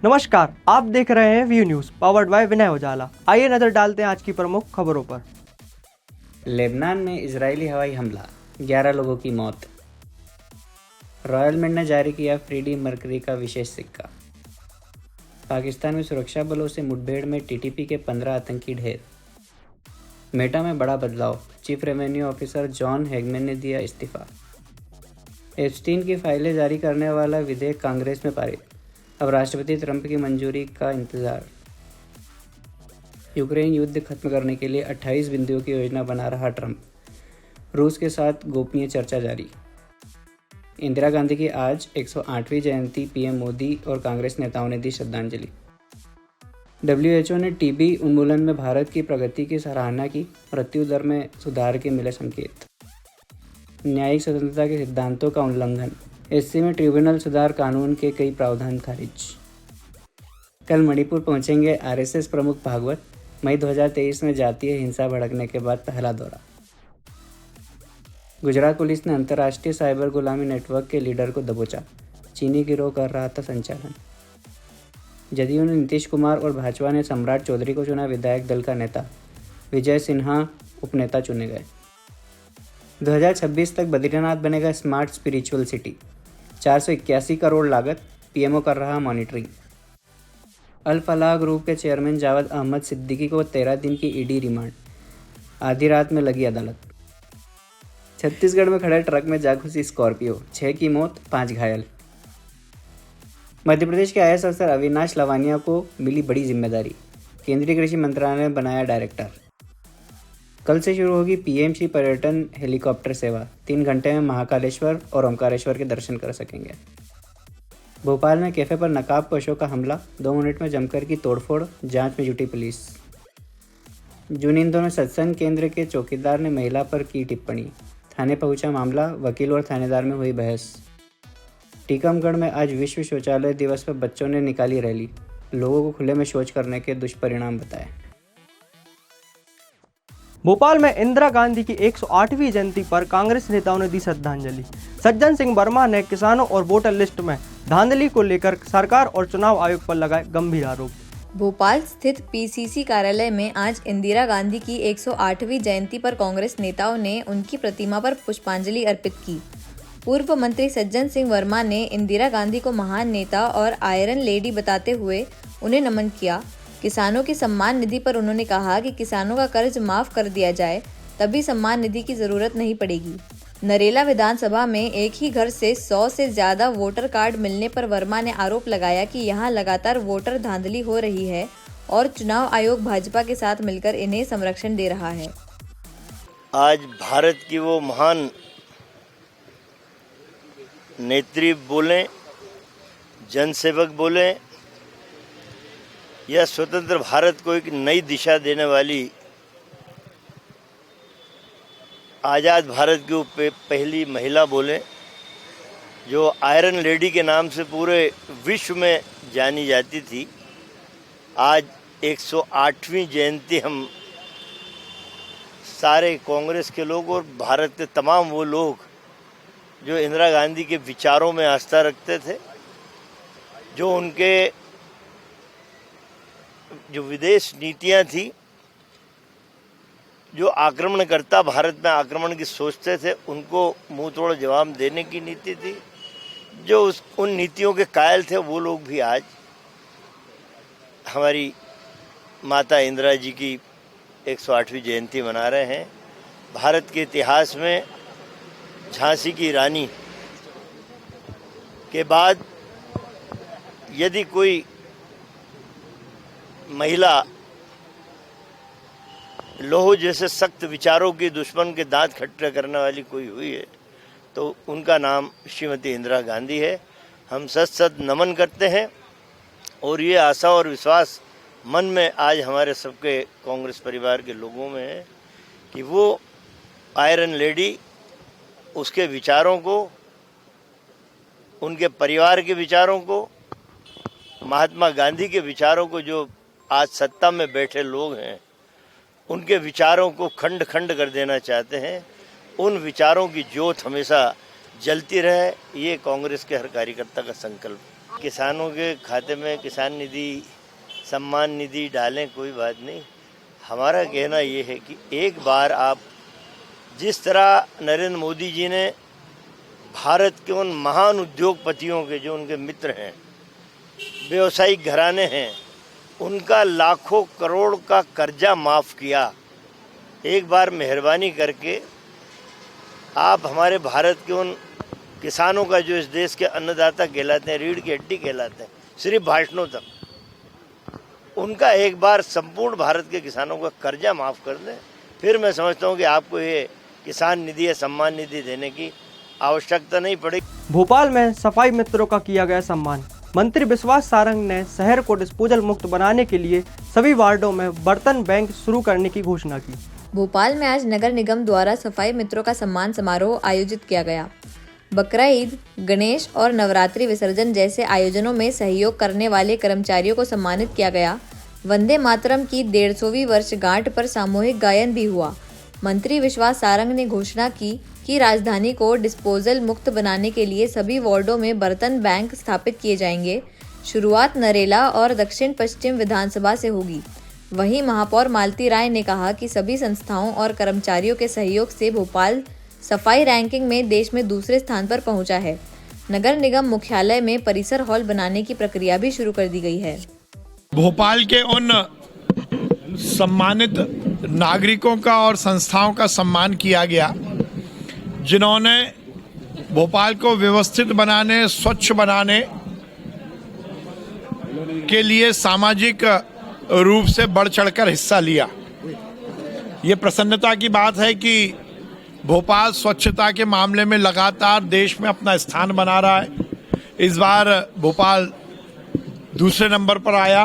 नमस्कार, आप देख रहे हैं व्यू न्यूज पावर्ड बाय विनय उजाला। आइए नजर डालते हैं आज की प्रमुख खबरों पर। लेबनान में इजरायली हवाई हमला, 11 लोगों की मौत। रॉयल मिंट ने जारी किया फ्रीडी मर्करी का विशेष सिक्का। पाकिस्तान में सुरक्षा बलों से मुठभेड़ में टीटीपी के 15 आतंकी ढेर। मेटा में बड़ा बदलाव, chief revenue officer John Hageman ने दिया इस्तीफा। एप्स्टीन की फाइलें जारी करने वाला विधेयक कांग्रेस में पारित, अब राष्ट्रपति ट्रंप की मंजूरी का इंतजार। यूक्रेन युद्ध खत्म करने के लिए 28 बिंदुओं की योजना बना रहा ट्रंप, रूस के साथ गोपनीय चर्चा जारी। इंदिरा गांधी की आज 108वीं जयंती, पीएम मोदी और कांग्रेस नेताओं ने दी श्रद्धांजलि। WHO ने टीबी उन्मूलन में भारत की प्रगति की सराहना की, मृत्यु दर में सुधार के मिले संकेत। न्यायिक स्वतंत्रता के सिद्धांतों का उल्लंघन, एससी में ट्रिब्यूनल सुधार कानून के कई प्रावधान खारिज। कल मणिपुर पहुंचेंगे आरएसएस प्रमुख भागवत, मई 2023 में जातीय हिंसा भड़कने के बाद पहला दौरा। गुजरात पुलिस ने अंतर्राष्ट्रीय साइबर गुलामी नेटवर्क के लीडर को दबोचा, चीनी गिरोह कर रहा था संचालन। जदयू ने नीतीश कुमार और भाजपा ने सम्राट चौधरी को चुना विधायक दल का नेता, विजय सिन्हा उपनेता चुने गए। 2026 तक बद्रीनाथ बनेगा स्मार्ट स्पिरिचुअल सिटी, 481 करोड़ लागत, पीएमओ कर रहा मॉनिटरिंग। अल फलाह ग्रुप के चेयरमैन जावेद अहमद सिद्दीकी को 13 दिन की ईडी रिमांड, आधी रात में लगी अदालत। छत्तीसगढ़ में खड़े ट्रक में जा घुसी स्कॉर्पियो, 6 की मौत, 5 घायल। मध्य प्रदेश के आईएएस अफसर अविनाश लवानिया को मिली बड़ी जिम्मेदारी, केंद्रीय कृषि मंत्रालय ने बनाया डायरेक्टर। कल से शुरू होगी पीएमसी पर्यटन हेलीकॉप्टर सेवा, 3 घंटे में महाकालेश्वर और ओमकारेश्वर के दर्शन कर सकेंगे। भोपाल में कैफे पर नकाबपोशों का हमला, 2 मिनट में जमकर की तोड़फोड़, जांच में जुटी पुलिस। जुनिंदो में सत्संग केंद्र के चौकीदार ने महिला पर की टिप्पणी, थाने पहुंचा मामला, वकील और थानेदार में हुई बहस। टीकमगढ़ में आज विश्व शौचालय दिवस पर बच्चों ने निकाली रैली, लोगों को खुले में शौच करने के दुष्परिणाम बताए। भोपाल में इंदिरा गांधी की 108वीं जयंती पर कांग्रेस नेताओं ने दी श्रद्धांजलि। सज्जन सिंह वर्मा ने किसानों और वोटर लिस्ट में धांधली को लेकर सरकार और चुनाव आयोग पर लगाए गंभीर आरोप। भोपाल स्थित पीसीसी कार्यालय में आज इंदिरा गांधी की 108वीं जयंती पर कांग्रेस नेताओं ने उनकी प्रतिमा पर पुष्पांजलि अर्पित की। पूर्व मंत्री सज्जन सिंह वर्मा ने इंदिरा गांधी को महान नेता और आयरन लेडी बताते हुए उन्हें नमन किया। किसानों की सम्मान निधि पर उन्होंने कहा कि किसानों का कर्ज माफ कर दिया जाए, तभी सम्मान निधि की जरूरत नहीं पड़ेगी। नरेला विधानसभा में एक ही घर से 100 से ज्यादा वोटर कार्ड मिलने पर वर्मा ने आरोप लगाया कि यहां लगातार वोटर धांधली हो रही है और चुनाव आयोग भाजपा के साथ मिलकर इन्हें संरक्षण दे रहा है। आज भारत की वो महान नेत्री बोले, जनसेवक बोले, यह स्वतंत्र भारत को एक नई दिशा देने वाली आज़ाद भारत की पहली महिला बोले, जो आयरन लेडी के नाम से पूरे विश्व में जानी जाती थी। आज 108वीं जयंती हम सारे कांग्रेस के लोग और भारत के तमाम वो लोग जो इंदिरा गांधी के विचारों में आस्था रखते थे, जो उनके जो विदेश नीतियां थी, जो आक्रमणकर्ता भारत में आक्रमण की सोचते थे, उनको मुंह तोड़ जवाब देने की नीति थी, जो उन नीतियों के कायल थे, वो लोग भी आज हमारी माता इंदिरा जी की 108वीं जयंती मना रहे हैं। भारत के इतिहास में झांसी की रानी के बाद यदि कोई महिला लोह जैसे सख्त विचारों की दुश्मन के दांत खट्टे करने वाली कोई हुई है तो उनका नाम श्रीमती इंदिरा गांधी है। हम सत नमन करते हैं और ये आशा और विश्वास मन में आज हमारे सबके कांग्रेस परिवार के लोगों में है कि वो आयरन लेडी, उसके विचारों को, उनके परिवार के विचारों को, महात्मा गांधी के विचारों को, जो आज सत्ता में बैठे लोग हैं उनके विचारों को खंड खंड कर देना चाहते हैं, उन विचारों की ज्योत हमेशा जलती रहे, ये कांग्रेस के हर कार्यकर्ता का संकल्प। किसानों के खाते में किसान निधि, सम्मान निधि डालें, कोई बात नहीं। हमारा कहना ये है कि एक बार आप जिस तरह नरेंद्र मोदी जी ने भारत के उन महान उद्योगपतियों के, जो उनके मित्र हैं, व्यवसायिक घराने हैं, उनका लाखों करोड़ का कर्जा माफ़ किया, एक बार मेहरबानी करके आप हमारे भारत के उन किसानों का, जो इस देश के अन्नदाता कहलाते हैं, रीढ़ की हड्डी कहलाते हैं, सिर्फ भाषणों तक, उनका एक बार संपूर्ण भारत के किसानों का कर्जा माफ़ कर दें। फिर मैं समझता हूँ कि आपको ये किसान निधि या सम्मान निधि देने की आवश्यकता नहीं पड़ेगी। भोपाल में सफाई मित्रों का किया गया सम्मान। मंत्री विश्वास सारंग ने शहर को डिस्पोजल मुक्त बनाने के लिए सभी वार्डों में बर्तन बैंक शुरू करने की घोषणा की। भोपाल में आज नगर निगम द्वारा सफाई मित्रों का सम्मान समारोह आयोजित किया गया। बकरा ईद, गणेश और नवरात्रि विसर्जन जैसे आयोजनों में सहयोग करने वाले कर्मचारियों को सम्मानित किया गया। वंदे मातरम की 150वीं वर्षगांठ पर सामूहिक गायन भी हुआ। मंत्री विश्वास सारंग ने घोषणा की कि राजधानी को डिस्पोजल मुक्त बनाने के लिए सभी वार्डों में बर्तन बैंक स्थापित किए जाएंगे। शुरुआत नरेला और दक्षिण पश्चिम विधानसभा से होगी। वहीं महापौर मालती राय ने कहा कि सभी संस्थाओं और कर्मचारियों के सहयोग से भोपाल सफाई रैंकिंग में देश में दूसरे स्थान पर पहुंचा है। नगर निगम मुख्यालय में परिसर हॉल बनाने की प्रक्रिया भी शुरू कर दी गई है। भोपाल के उन सम्मानित नागरिकों का और संस्थाओं का सम्मान किया गया जिन्होंने भोपाल को व्यवस्थित बनाने, स्वच्छ बनाने के लिए सामाजिक रूप से बढ़ चढ़कर हिस्सा लिया। ये प्रसन्नता की बात है कि भोपाल स्वच्छता के मामले में लगातार देश में अपना स्थान बना रहा है। इस बार भोपाल दूसरे नंबर पर आया।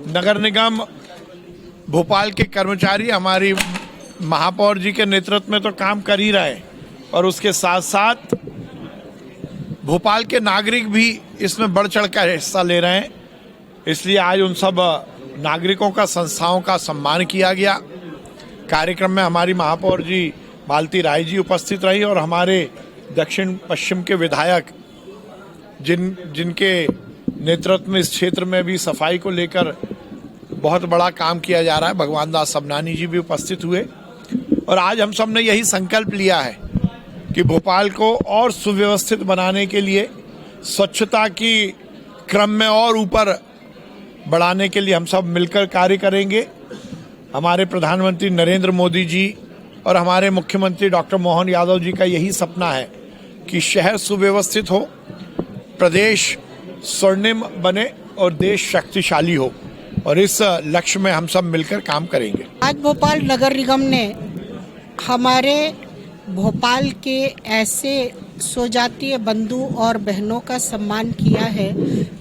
नगर निगम भोपाल के कर्मचारी हमारी महापौर जी के नेतृत्व में तो काम कर ही रहे और उसके साथ साथ भोपाल के नागरिक भी इसमें बढ़ चढ़कर हिस्सा ले रहे हैं। इसलिए आज उन सब नागरिकों का, संस्थाओं का सम्मान किया गया। कार्यक्रम में हमारी महापौर जी मालती राय जी उपस्थित रही और हमारे दक्षिण पश्चिम के विधायक जिनके नेतृत्व में इस क्षेत्र में भी सफाई को लेकर बहुत बड़ा काम किया जा रहा है, भगवान दास सबनानी जी भी उपस्थित हुए। और आज हम सब ने यही संकल्प लिया है कि भोपाल को और सुव्यवस्थित बनाने के लिए, स्वच्छता की क्रम में और ऊपर बढ़ाने के लिए हम सब मिलकर कार्य करेंगे। हमारे प्रधानमंत्री नरेंद्र मोदी जी और हमारे मुख्यमंत्री डॉक्टर मोहन यादव जी का यही सपना है कि शहर सुव्यवस्थित हो, प्रदेश स्वर्णिम बने और देश शक्तिशाली हो, और इस लक्ष्य में हम सब मिलकर काम करेंगे। आज भोपाल नगर निगम ने हमारे भोपाल के ऐसे स्वजातीय बंधु और बहनों का सम्मान किया है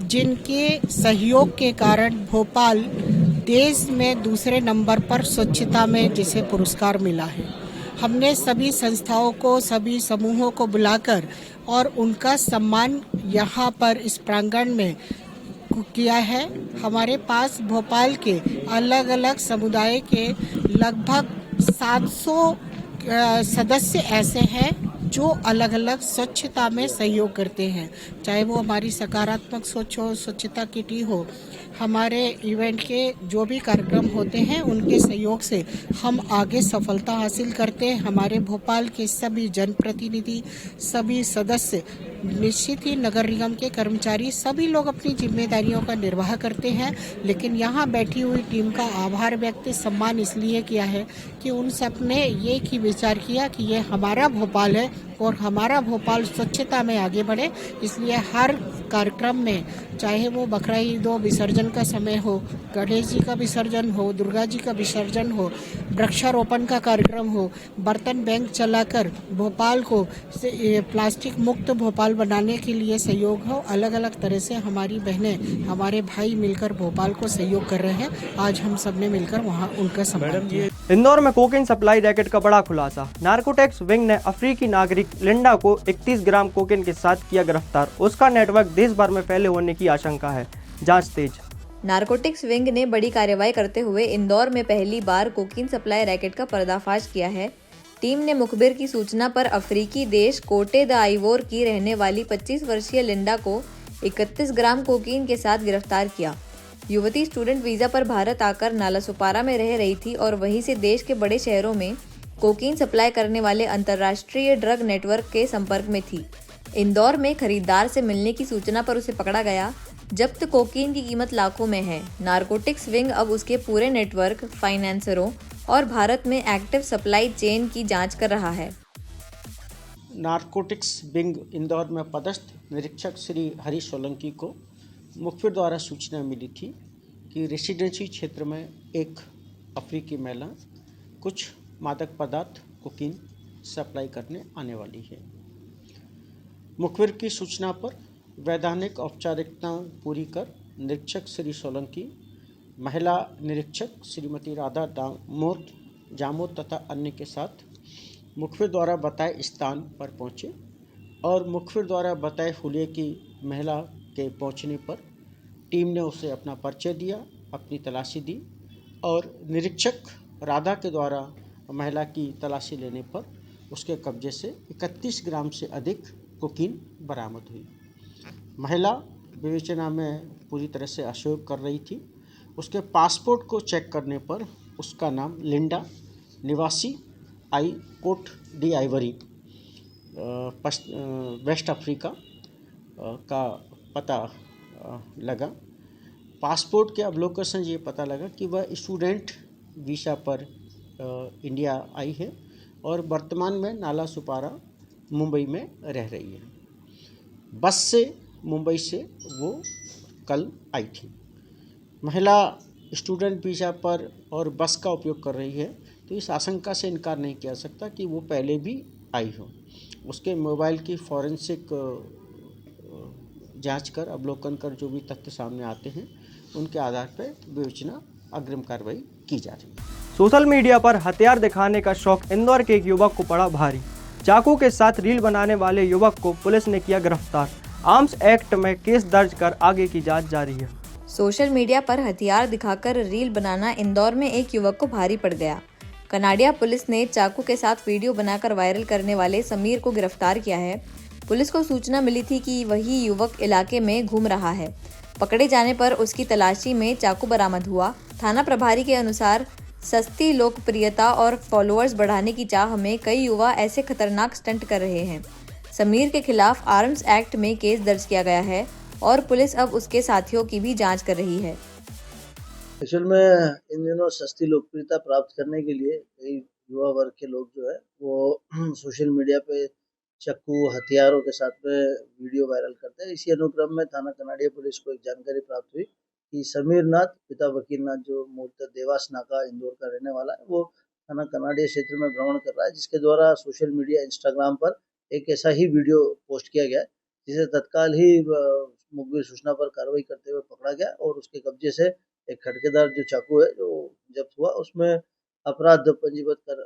जिनके सहयोग के कारण भोपाल देश में दूसरे नंबर पर स्वच्छता में जिसे पुरस्कार मिला है। हमने सभी संस्थाओं को, सभी समूहों को बुलाकर और उनका सम्मान यहाँ पर इस प्रांगण में किया है। हमारे पास भोपाल के अलग अलग समुदाय के लगभग 700 सदस्य ऐसे हैं जो अलग अलग स्वच्छता में सहयोग करते हैं, चाहे वो हमारी सकारात्मक सोच हो, स्वच्छता किटी हो, हमारे इवेंट के जो भी कार्यक्रम होते हैं उनके सहयोग से हम आगे सफलता हासिल करते हैं। हमारे भोपाल के सभी जनप्रतिनिधि, सभी सदस्य, निश्चित ही नगर निगम के कर्मचारी, सभी लोग अपनी जिम्मेदारियों का निर्वाह करते हैं, लेकिन यहाँ बैठी हुई टीम का आभार व्यक्त, सम्मान इसलिए किया है कि उन सब ने ये ही विचार किया कि ये हमारा भोपाल है और हमारा भोपाल स्वच्छता में आगे बढ़े। इसलिए हर कार्यक्रम में, चाहे वो बकरा ईद हो, विसर्जन का समय हो, गणेश जी का विसर्जन हो, दुर्गा जी का विसर्जन हो, वृक्षारोपण का कार्यक्रम हो, बर्तन बैंक चलाकर भोपाल को प्लास्टिक मुक्त भोपाल बनाने के लिए सहयोग हो, अलग अलग तरह से हमारी बहनें, हमारे भाई मिलकर भोपाल को सहयोग कर रहे हैं। आज हम सब ने मिलकर वहाँ उनका सम्मान किया। इंदौर में कोकेन सप्लाई रैकेट का बड़ा खुलासा। नार्कोटिक्स विंग ने अफ्रीकी नागरिक लिंडा को 31 ग्राम कोकेन के साथ किया गिरफ्तार। उसका नेटवर्क देश भर में फैले होने की आशंका है। जांच तेज। नार्कोटिक्स विंग ने बड़ी कार्रवाई करते हुए इंदौर में पहली बार कोकीन सप्लाई रैकेट का पर्दाफाश किया है। टीम ने मुखबिर की सूचना पर अफ्रीकी देश कोटे द आइवोर की रहने वाली 25 वर्षीय लिंडा को 31 ग्राम कोकीन के साथ गिरफ्तार किया। युवती स्टूडेंट वीजा पर भारत आकर नालासोपारा में रह रही थी और वहीं से देश के बड़े शहरों में कोकीन सप्लाई करने वाले अंतर्राष्ट्रीय ड्रग नेटवर्क के संपर्क में थी। इंदौर में खरीदार से मिलने की सूचना पर उसे पकड़ा गया। जब्त कोकीन की कीमत लाखों में है। नारकोटिक्स विंग अब उसके पूरे नेटवर्क, फाइनेंसरों और भारत में एक्टिव सप्लाई चेन की जांच कर रहा है। नारकोटिक्स विंग इंदौर में पदस्थ निरीक्षक श्री हरीश सोलंकी को मुखबिर द्वारा सूचना मिली थी कि रेसिडेंसी क्षेत्र में एक अफ्रीकी महिला कुछ मादक पदार्थ कोकीन सप्लाई करने आने वाली है। मुखबिर की सूचना पर वैधानिक औपचारिकता पूरी कर निरीक्षक श्री सोलंकी, महिला निरीक्षक श्रीमती राधा दामोद जामोद तथा अन्य के साथ मुखबिर द्वारा बताए स्थान पर पहुंचे और मुखबिर द्वारा बताए हुलिये की महिला के पहुंचने पर टीम ने उसे अपना परिचय दिया, अपनी तलाशी दी और निरीक्षक राधा के द्वारा महिला की तलाशी लेने पर उसके कब्जे से 31 ग्राम से अधिक कोकीन बरामद हुई। महिला विवेचना में पूरी तरह से असहयोग कर रही थी। उसके पासपोर्ट को चेक करने पर उसका नाम लिंडा, निवासी Cote d'Ivoire, West Africa का पता लगा। पासपोर्ट के अवलोकन से ये पता लगा कि वह स्टूडेंट वीज़ा पर इंडिया आई है और वर्तमान में नालासोपारा मुंबई में रह रही है। बस से मुंबई से वो कल आई थी। महिला स्टूडेंट वीज़ा पर और बस का उपयोग कर रही है, तो इस आशंका से इनकार नहीं किया सकता कि वो पहले भी आई हो। उसके मोबाइल की फॉरेंसिक जांच कर, अवलोकन कर जो भी तथ्य सामने आते हैं उनके आधार पर विवेचना अग्रिम कार्रवाई की जा रही है। सोशल मीडिया पर हथियार दिखाने का शौक इंदौर के एक युवक को पड़ा भारी। चाकू के साथ रील बनाने वाले युवक को पुलिस ने किया गिरफ्तार। आर्म्स एक्ट में केस दर्ज कर आगे की जांच जारी है। सोशल मीडिया पर हथियार दिखाकर रील बनाना इंदौर में एक युवक को भारी पड़ गया। कनाडिया पुलिस ने चाकू के साथ वीडियो बनाकर वायरल करने वाले समीर को गिरफ्तार किया है। पुलिस को सूचना मिली थी कि वही युवक इलाके में घूम रहा है। पकड़े जाने पर उसकी तलाशी में चाकू बरामद हुआ। थाना प्रभारी के अनुसार सस्ती लोकप्रियता और फॉलोअर्स बढ़ाने की चाह में कई युवा ऐसे खतरनाक स्टंट कर रहे हैं। समीर के खिलाफ आर्म्स एक्ट में केस दर्ज किया गया है और पुलिस अब उसके साथियों की भी जांच कर रही है। एक्चुअल में इन दिनों सस्ती लोकप्रियता प्राप्त करने के लिए कई युवा वर्ग के लोग जो है वो सोशल मीडिया पे चाकू हथियारों के साथ में वीडियो वायरल करते हैं। इसी अनुक्रम में थाना कनाडिया पुलिस को एक जानकारी प्राप्त हुई कि समीर नाथ पिता वकील नाथ, जो मूलतः देवास नाका इंदौर का रहने वाला है, वो थाना कनाडिया क्षेत्र में भ्रमण कर रहा है, जिसके द्वारा सोशल मीडिया इंस्टाग्राम पर एक ऐसा ही वीडियो पोस्ट किया गया जिसे तत्काल ही मुखबिर सूचना पर कार्रवाई करते हुए पकड़ा गया और उसके कब्जे से एक खटकेदार जो चाकू है जो जब्त हुआ, उसमें अपराध पंजीबद्ध कर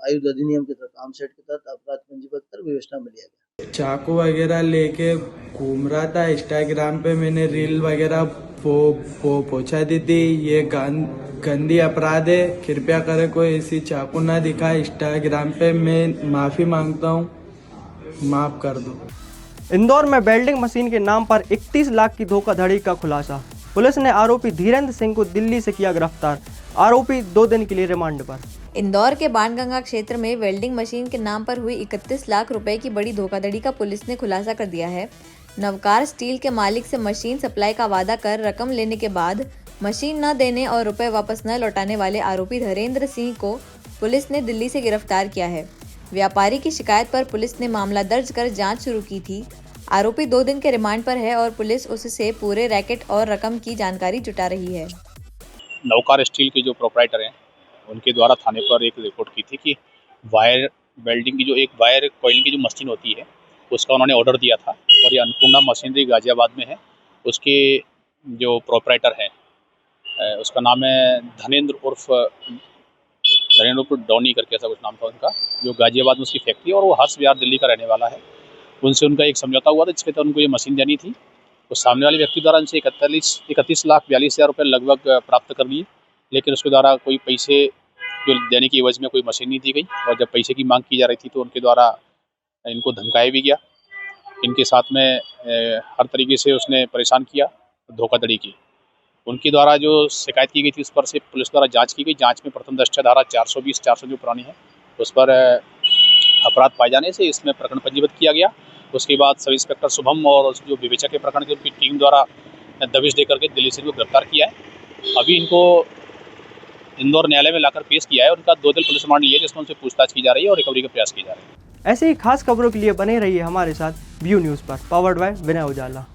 आयुध अधिनियम के तहत आर्म्स एक्ट के तहत अपराध पंजीबद्ध कर विवेचना में लिया गया। चाकू वगैरह लेके घूम रहा था। इंस्टाग्राम पे मैंने रील वगैरह पहुंचा दी थी। ये गंदी अपराध है। कृपया करे कोई ऐसी चाकू ना दिखाए इंस्टाग्राम पे। मैं माफी मांगता हूँ, माफ कर दो। इंदौर में वेल्डिंग मशीन के नाम पर 31 लाख की धोखाधड़ी का खुलासा। पुलिस ने आरोपी धीरेन्द्र सिंह को दिल्ली से किया गिरफ्तार। आरोपी 2 दिन के लिए रिमांड पर। इंदौर के बाणगंगा क्षेत्र में वेल्डिंग मशीन के नाम पर हुई 31 लाख रुपए की बड़ी धोखाधड़ी का पुलिस ने खुलासा कर दिया है। नवकार स्टील के मालिक से मशीन सप्लाई का वादा कर रकम लेने के बाद मशीन न देने और रुपए वापस न लौटाने वाले आरोपी धीरेन्द्र सिंह को पुलिस ने दिल्ली से गिरफ्तार किया है। व्यापारी की शिकायत पर पुलिस ने मामला दर्ज कर जांच शुरू की थी। आरोपी 2 दिन के रिमांड पर है और पुलिस उससे पूरे रैकेट और रकम की जानकारी जुटा रही है। नवकार स्टील के जो प्रोपराइटर हैं उनके द्वारा थाने पर एक रिपोर्ट की थी कि वायर वेल्डिंग की जो एक वायर कॉइलिंग की जो मशीन होती है उसका उन्होंने ऑर्डर दिया था और ये अन्नपूर्णा मशीनरी गाजियाबाद में है। उसके जो प्रोपराइटर हैं उसका नाम है धनेंद्र उर्फ डॉनी करके ऐसा कुछ नाम था उनका, जो गाजियाबाद में उसकी फैक्ट्री और वो हर्ष विहार दिल्ली का रहने वाला है। उनसे उनका एक समझौता हुआ था जिसके तहत उनको ये मशीन देनी थी। तो सामने वाले व्यक्ति द्वारा उनसे 31 लाख 42 हज़ार रुपये लगभग प्राप्त कर लिए, लेकिन उसके द्वारा कोई पैसे जो देने की एवज में कोई मशीन नहीं दी गई और जब पैसे की मांग की जा रही थी तो उनके द्वारा इनको धमकाया भी गया इनके साथ में हर तरीके से उसने परेशान किया, धोखाधड़ी की। उनके द्वारा जो शिकायत की गई थी उस पर से पुलिस द्वारा जांच की गई। जांच में प्रथम दृष्टया धारा 420 400 जो पुरानी है उस पर अपराध पाए जाने से इसमें प्रकरण पंजीबद्ध किया गया। उसके बाद सब इंस्पेक्टर शुभम और जो विवेचक के प्रकरण की उनकी टीम द्वारा दबिश देकर के दिल्ली से इनको गिरफ्तार किया है। अभी इनको इंदौर न्यायालय में लाकर पेश किया है। उनका 2 दिन पुलिस रिमांड लिया है जिसमें उनसे पूछताछ की जा रही है और रिकवरी का प्रयास किए जा रहे हैं। ऐसे ही खास खबरों के लिए बने रहिए हमारे साथ व्यू न्यूज़ पर, पावर्ड बाय विनय उजाला।